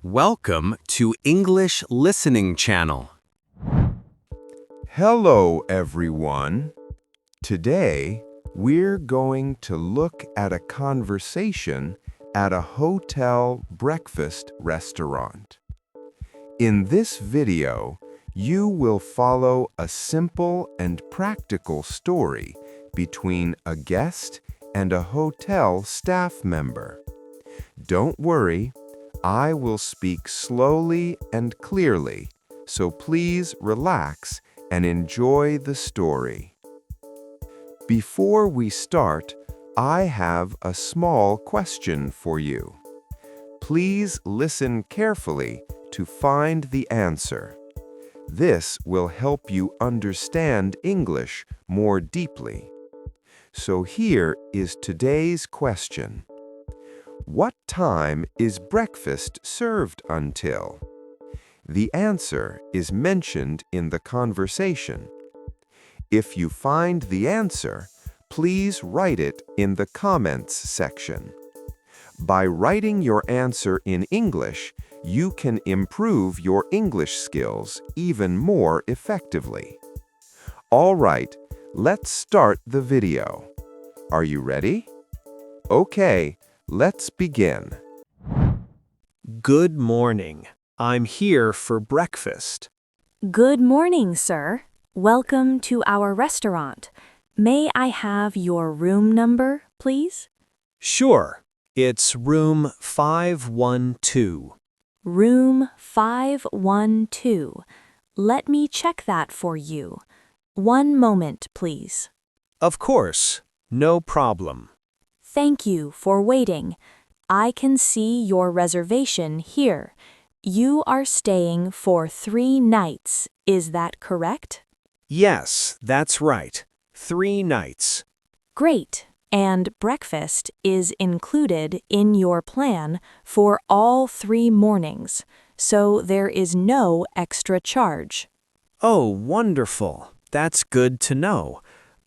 Welcome to English Listening Channel. Hello, everyone. Today, we're going to look at a conversation at a hotel breakfast restaurant. In this video, you will follow a simple and practical story between a guest and a hotel staff member. Don't worry, I will speak slowly and clearly, so please relax and enjoy the story. Before we start, I have a small question for you. Please listen carefully to find the answer. This will help you understand English more deeply. So here is today's question. What time is breakfast served until? The answer is mentioned in the conversation. If you find the answer, please write it in the comments section. By writing your answer in English, you can improve your English skills even more effectively. All right, let's start the video. Are you ready? Okay. Let's begin. Good morning. I'm here for breakfast. Good morning, sir. Welcome to our restaurant. May I have your room number, please? Sure. It's room 512. Room 512. Let me check that for you. One moment, please. Of course. No problem. Thank you for waiting. I can see your reservation here. You are staying for 3 nights, is that correct? Yes, that's right. 3 nights. Great. And breakfast is included in your plan for all 3 mornings, so there is no extra charge. Oh, wonderful. That's good to know.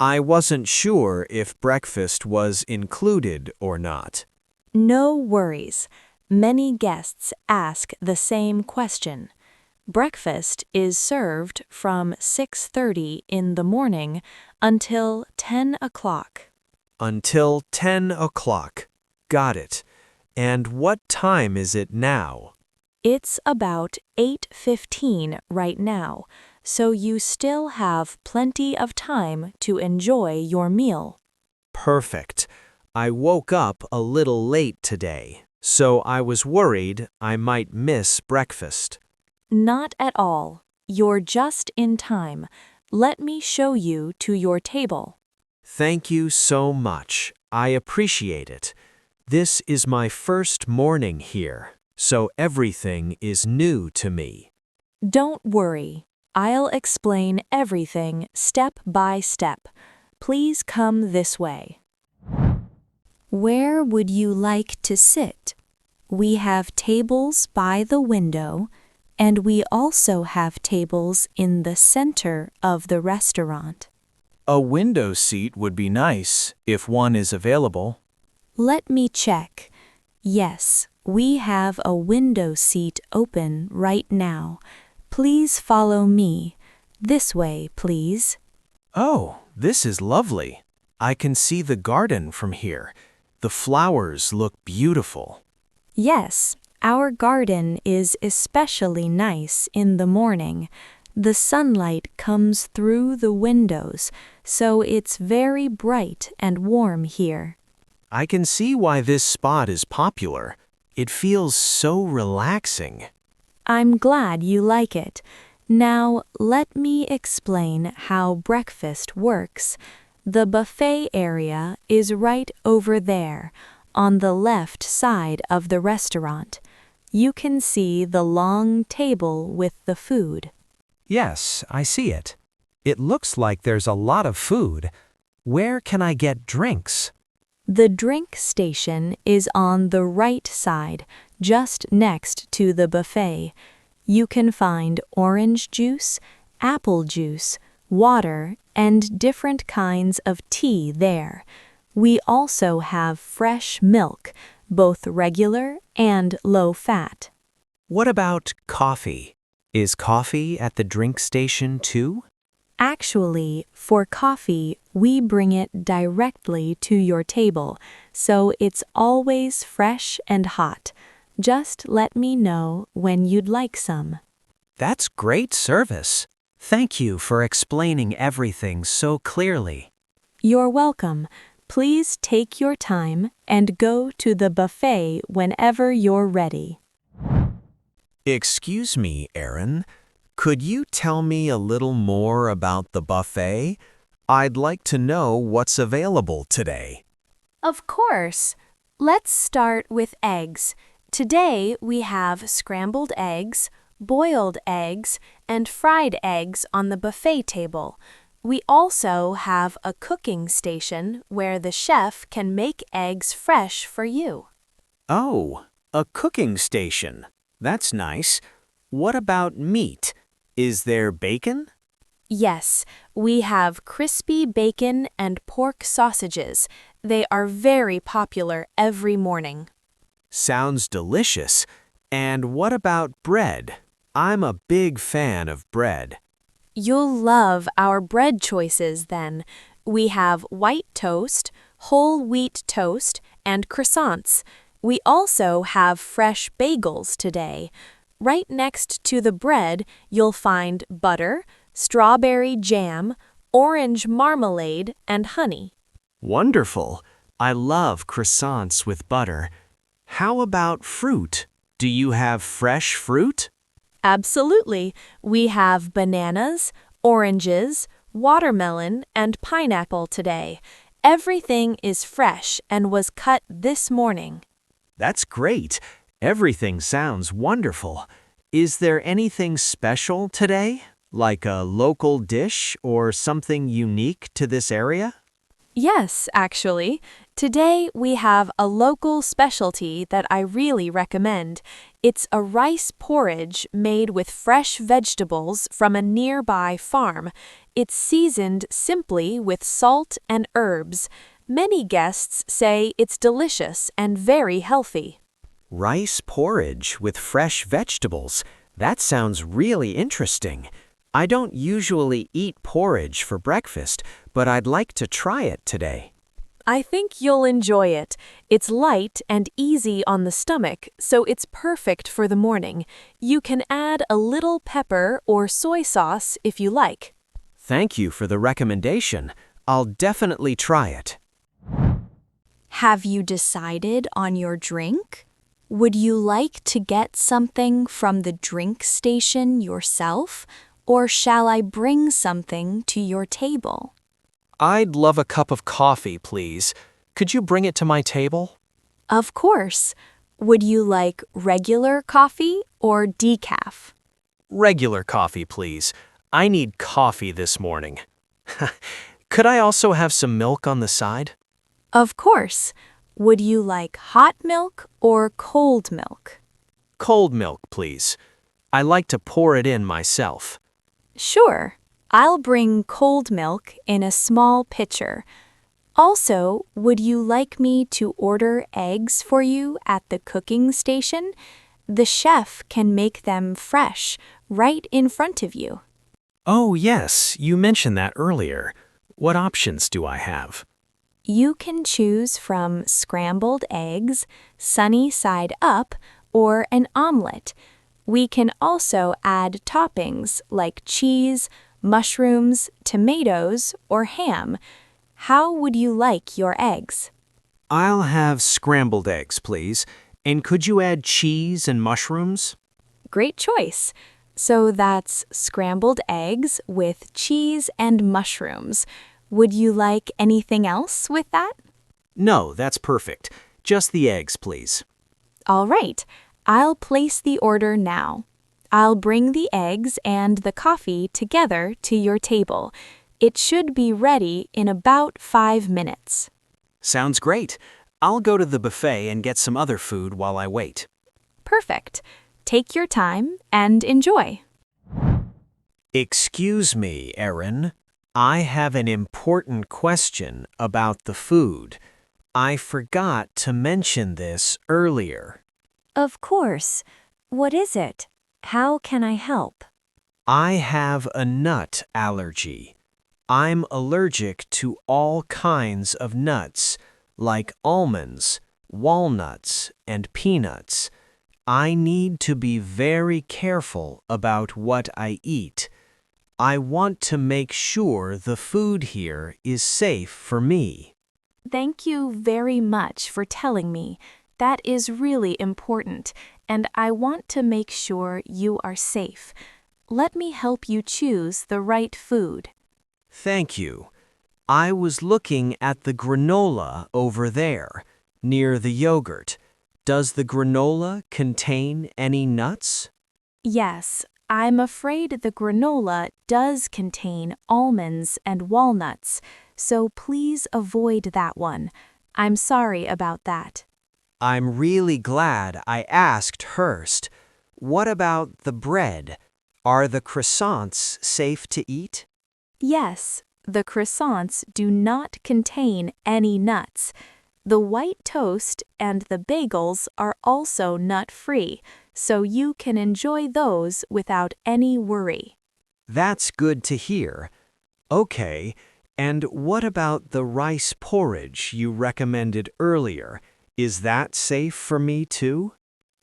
I wasn't sure if breakfast was included or not. No worries. Many guests ask the same question. Breakfast is served from 6:30 in the morning until 10 o'clock. Until 10 o'clock. Got it. And what time is it now? It's about 8:15 right now, so you still have plenty of time to enjoy your meal. Perfect. I woke up a little late today, so I was worried I might miss breakfast. Not at all. You're just in time. Let me show you to your table. Thank you so much. I appreciate it. This is my first morning here, so everything is new to me. Don't worry. I'll explain everything step by step. Please come this way. Where would you like to sit? We have tables by the window, and we also have tables in the center of the restaurant. A window seat would be nice if one is available. Let me check. Yes, we have a window seat open right now. Please follow me. This way, please. Oh, this is lovely. I can see the garden from here. The flowers look beautiful. Yes, our garden is especially nice in the morning. The sunlight comes through the windows, so it's very bright and warm here. I can see why this spot is popular. It feels so relaxing. I'm glad you like it. Now, let me explain how breakfast works. The buffet area is right over there, on the left side of the restaurant. You can see the long table with the food. Yes, I see it. It looks like there's a lot of food. Where can I get drinks? The drink station is on the right side, just next to the buffet. You can find orange juice, apple juice, water, and different kinds of tea there. We also have fresh milk, both regular and low fat. What about coffee? Is coffee at the drink station too? Actually, for coffee, we bring it directly to your table, so it's always fresh and hot. Just let me know when you'd like some. That's great service. Thank you for explaining everything so clearly. You're welcome. Please take your time and go to the buffet whenever you're ready. Excuse me, Aaron. Could you tell me a little more about the buffet? I'd like to know what's available today. Of course. Let's start with eggs. Today we have scrambled eggs, boiled eggs, and fried eggs on the buffet table. We also have a cooking station where the chef can make eggs fresh for you. Oh, a cooking station. That's nice. What about meat? Is there bacon? Yes, we have crispy bacon and pork sausages. They are very popular every morning. Sounds delicious. And what about bread? I'm a big fan of bread. You'll love our bread choices then. We have white toast, whole wheat toast, and croissants. We also have fresh bagels today. Right next to the bread, you'll find butter, strawberry jam, orange marmalade, and honey. Wonderful. I love croissants with butter. How about fruit? Do you have fresh fruit? Absolutely. We have bananas, oranges, watermelon, and pineapple today. Everything is fresh and was cut this morning. That's great. Everything sounds wonderful. Is there anything special today? Like a local dish or something unique to this area? Yes, actually. Today we have a local specialty that I really recommend. It's a rice porridge made with fresh vegetables from a nearby farm. It's seasoned simply with salt and herbs. Many guests say it's delicious and very healthy. Rice porridge with fresh vegetables. That sounds really interesting. I don't usually eat porridge for breakfast, but I'd like to try it today. I think you'll enjoy it. It's light and easy on the stomach, so it's perfect for the morning. You can add a little pepper or soy sauce if you like. Thank you for the recommendation. I'll definitely try it. Have you decided on your drink? Would you like to get something from the drink station yourself, or shall I bring something to your table? I'd love a cup of coffee, please. Could you bring it to my table? Of course. Would you like regular coffee or decaf? Regular coffee, please. I need coffee this morning. Could I also have some milk on the side? Of course. Would you like hot milk or cold milk? Cold milk, please. I like to pour it in myself. Sure. I'll bring cold milk in a small pitcher. Also, would you like me to order eggs for you at the cooking station? The chef can make them fresh, right in front of you. Oh, yes, you mentioned that earlier. What options do I have? You can choose from scrambled eggs, sunny side up, or an omelet. We can also add toppings like cheese, mushrooms, tomatoes, or ham. How would you like your eggs? I'll have scrambled eggs, please. And could you add cheese and mushrooms? Great choice. So that's scrambled eggs with cheese and mushrooms. Would you like anything else with that? No, that's perfect. Just the eggs, please. All right. I'll place the order now. I'll bring the eggs and the coffee together to your table. It should be ready in about 5 minutes. Sounds great. I'll go to the buffet and get some other food while I wait. Perfect. Take your time and enjoy. Excuse me, Erin. I have an important question about the food. I forgot to mention this earlier. Of course. What is it? How can I help? I have a nut allergy. I'm allergic to all kinds of nuts, like almonds, walnuts, and peanuts. I need to be very careful about what I eat. I want to make sure the food here is safe for me. Thank you very much for telling me. That is really important, and I want to make sure you are safe. Let me help you choose the right food. Thank you. I was looking at the granola over there, near the yogurt. Does the granola contain any nuts? Yes, I'm afraid the granola does contain almonds and walnuts, so please avoid that one. I'm sorry about that. I'm really glad I asked first. What about the bread? Are the croissants safe to eat? Yes, the croissants do not contain any nuts. The white toast and the bagels are also nut-free, so you can enjoy those without any worry. That's good to hear. Okay, and what about the rice porridge you recommended earlier? Is that safe for me too?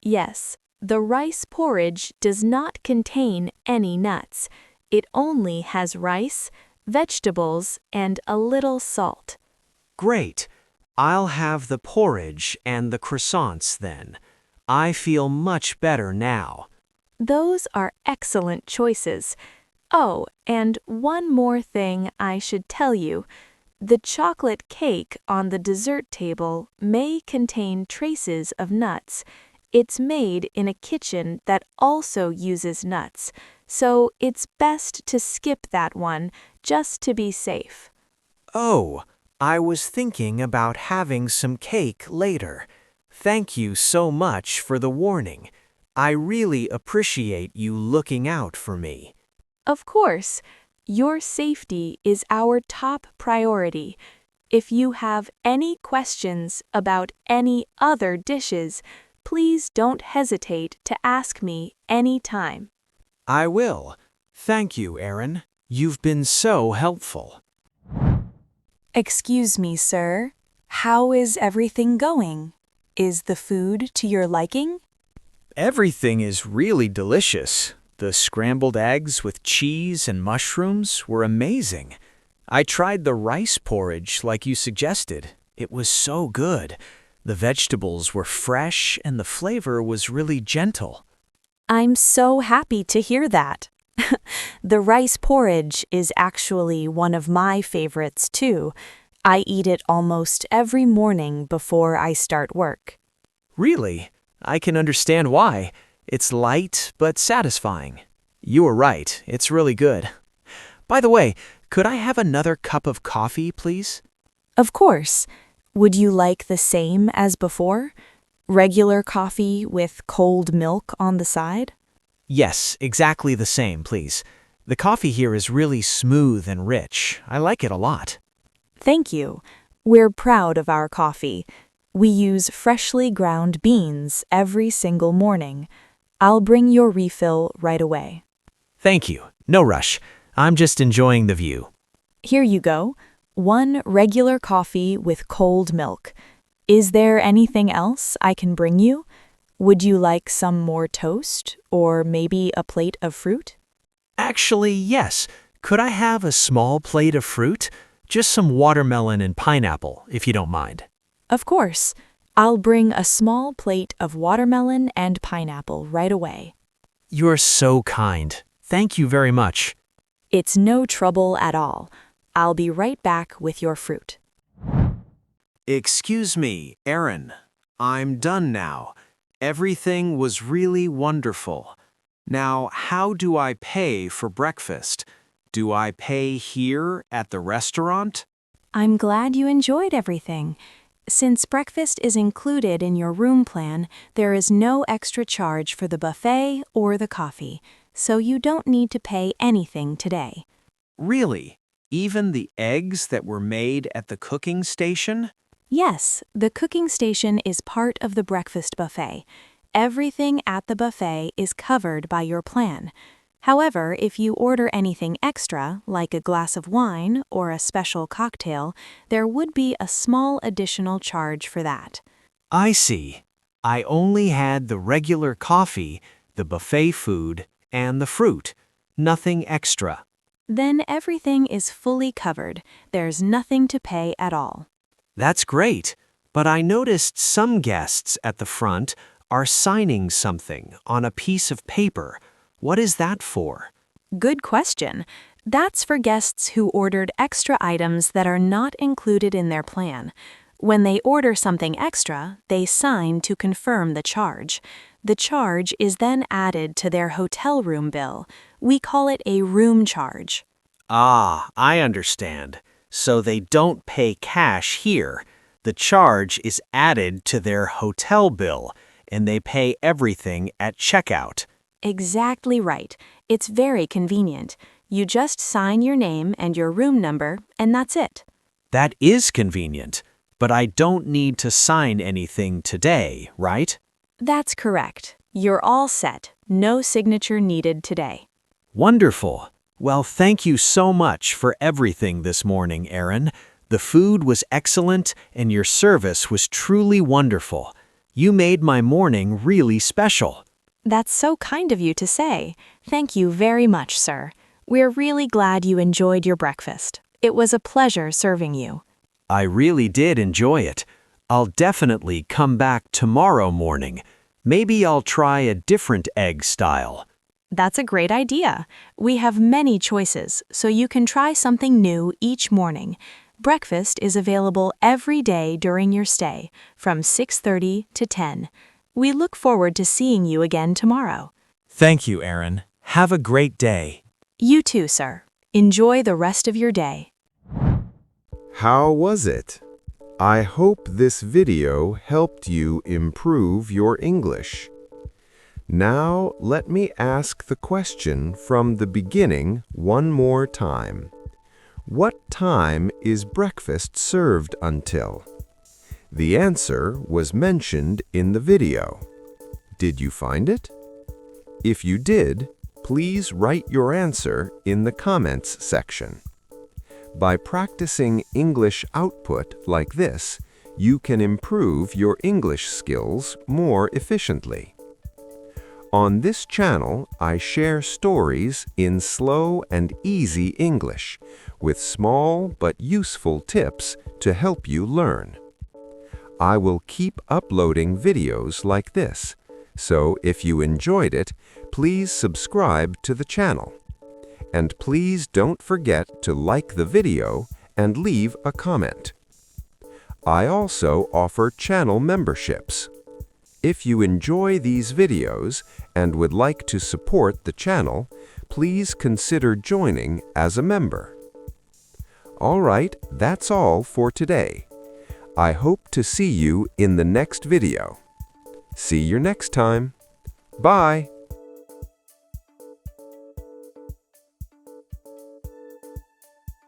Yes, the rice porridge does not contain any nuts. It only has rice, vegetables, and a little salt. Great. I'll have the porridge and the croissants then. I feel much better now. Those are excellent choices. Oh, and one more thing I should tell you. The chocolate cake on the dessert table may contain traces of nuts. It's made in a kitchen that also uses nuts, so it's best to skip that one just to be safe. Oh, I was thinking about having some cake later. Thank you so much for the warning. I really appreciate you looking out for me. Of course, your safety is our top priority. If you have any questions about any other dishes, please don't hesitate to ask me anytime. I will. Thank you, Erin. You've been so helpful. Excuse me, sir. How is everything going? Is the food to your liking? Everything is really delicious. The scrambled eggs with cheese and mushrooms were amazing. I tried the rice porridge like you suggested. It was so good. The vegetables were fresh and the flavor was really gentle. I'm so happy to hear that. The rice porridge is actually one of my favorites too. I eat it almost every morning before I start work. Really? I can understand why. It's light but satisfying. You were right. It's really good. By the way, could I have another cup of coffee, please? Of course. Would you like the same as before? Regular coffee with cold milk on the side? Yes, exactly the same, please. The coffee here is really smooth and rich. I like it a lot. Thank you. We're proud of our coffee. We use freshly ground beans every single morning. I'll bring your refill right away. Thank you. No rush. I'm just enjoying the view. Here you go. 1 regular coffee with cold milk. Is there anything else I can bring you? Would you like some more toast or maybe a plate of fruit? Actually, yes. Could I have a small plate of fruit? Just some watermelon and pineapple, if you don't mind. Of course. I'll bring a small plate of watermelon and pineapple right away. You're so kind. Thank you very much. It's no trouble at all. I'll be right back with your fruit. Excuse me, Erin. I'm done now. Everything was really wonderful. Now, how do I pay for breakfast? Do I pay here at the restaurant? I'm glad you enjoyed everything. Since breakfast is included in your room plan, there is no extra charge for the buffet or the coffee, so you don't need to pay anything today. Really? Even the eggs that were made at the cooking station? Yes, the cooking station is part of the breakfast buffet. Everything at the buffet is covered by your plan. However, if you order anything extra, like a glass of wine or a special cocktail, there would be a small additional charge for that. I see. I only had the regular coffee, the buffet food, and the fruit. Nothing extra. Then everything is fully covered. There's nothing to pay at all. That's great, but I noticed some guests at the front are signing something on a piece of paper. What is that for? Good question. That's for guests who ordered extra items that are not included in their plan. When they order something extra, they sign to confirm the charge. The charge is then added to their hotel room bill. We call it a room charge. Ah, I understand. So they don't pay cash here. The charge is added to their hotel bill, and they pay everything at checkout. Exactly right. It's very convenient. You just sign your name and your room number, and that's it. That is convenient, but I don't need to sign anything today, right? That's correct. You're all set. No signature needed today. Wonderful. Well, thank you so much for everything this morning, Erin. The food was excellent, and your service was truly wonderful. You made my morning really special. That's so kind of you to say. Thank you very much, sir. We're really glad you enjoyed your breakfast. It was a pleasure serving you. I really did enjoy it. I'll definitely come back tomorrow morning. Maybe I'll try a different egg style. That's a great idea. We have many choices, so you can try something new each morning. Breakfast is available every day during your stay, from 6:30 to 10. We look forward to seeing you again tomorrow. Thank you, Erin. Have a great day. You too, sir. Enjoy the rest of your day. How was it? I hope this video helped you improve your English. Now let me ask the question from the beginning one more time. What time is breakfast served until? The answer was mentioned in the video. Did you find it? If you did, please write your answer in the comments section. By practicing English output like this, you can improve your English skills more efficiently. On this channel, I share stories in slow and easy English with small but useful tips to help you learn. I will keep uploading videos like this, so if you enjoyed it, please subscribe to the channel. And please don't forget to like the video and leave a comment. I also offer channel memberships. If you enjoy these videos and would like to support the channel, please consider joining as a member. All right, that's all for today. I hope to see you in the next video. See you next time. Bye!